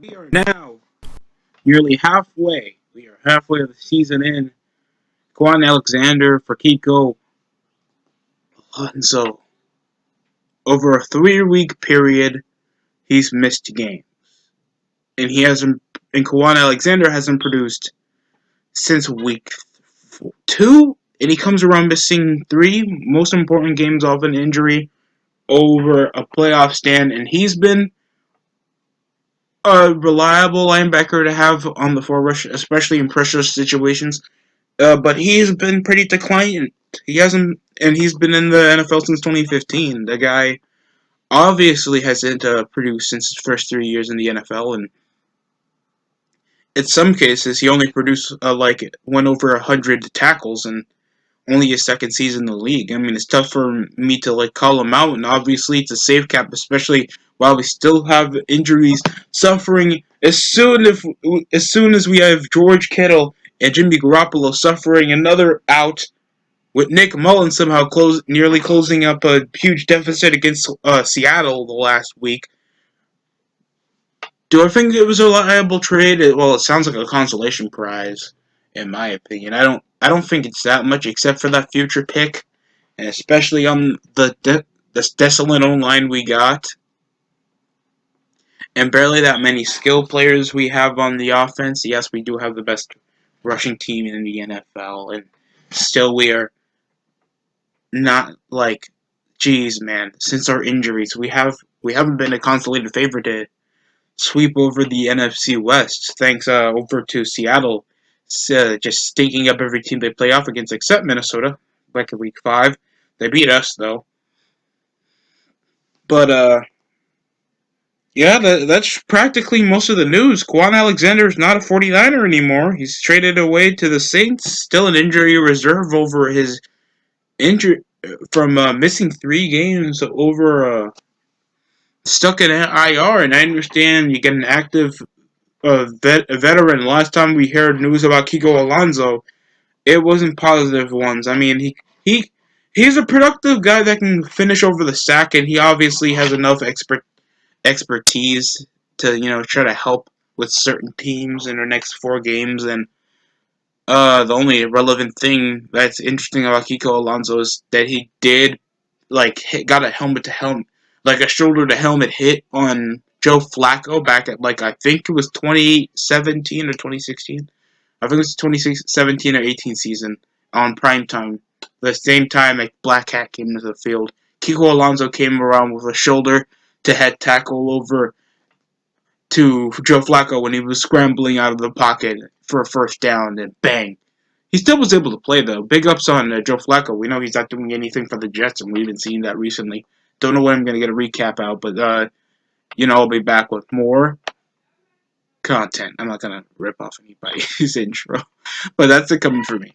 We are now nearly halfway. We are halfway of the season in. Kwon Alexander for Kiko Alonso. Over a 3-week period, he's missed games. And he hasn't and Kwon Alexander hasn't produced since week 2. And he comes around missing 3 most important games off an injury over a playoff stand. And he's been a reliable linebacker to have on the forward rush, especially in pressure situations. But he's been pretty declinant. He hasn't, and he's been in the NFL since 2015. The guy obviously hasn't produced since his first 3 years in the NFL, and in some cases, he only produced went over 100 tackles in only his second season in the league. I mean, it's tough for me to call him out, and obviously it's a safe cap, especially while we still have injuries suffering. As soon as we have George Kittle and Jimmy Garoppolo suffering another out, with Nick Mullins somehow nearly closing up a huge deficit against Seattle the last week. Do I think it was a reliable trade? Well, it sounds like a consolation prize, in my opinion. I don't think it's that much, except for that future pick, and especially on this desolate line we got, and barely that many skill players we have on the offense. Yes, we do have the best rushing team in the NFL, and still we are not geez, man. Since our injuries, we haven't been a consolidated favorite to sweep over the NFC West, thanks over to Seattle, just stinking up every team they play off against except Minnesota, back in Week 5. They beat us though, but yeah, that's practically most of the news. Kwon Alexander is not a 49er anymore. He's traded away to the Saints, still an injury reserve over his injury from missing 3 games over stuck in IR, and I understand you get an active a veteran. Last time we heard news about Kiko Alonso, it wasn't positive ones. I mean, he he's a productive guy that can finish over the sack, and he obviously has enough expertise to try to help with certain teams in their next 4 games. And the only relevant thing that's interesting about Kiko Alonso is that he did got a helmet to helmet, like a shoulder to helmet hit on Joe Flacco back at I think it was 2017 or 2016. I think it was 2017 or 18 season on prime time. The same time Black Cat came into the field, Kiko Alonso came around with a shoulder to head tackle over to Joe Flacco when he was scrambling out of the pocket for a first down, and bang. He still was able to play, though. Big ups on Joe Flacco. We know he's not doing anything for the Jets, and we've been seeing that recently. Don't know when I'm going to get a recap out, but, I'll be back with more content. I'm not going to rip off anybody's intro, but that's it coming for me.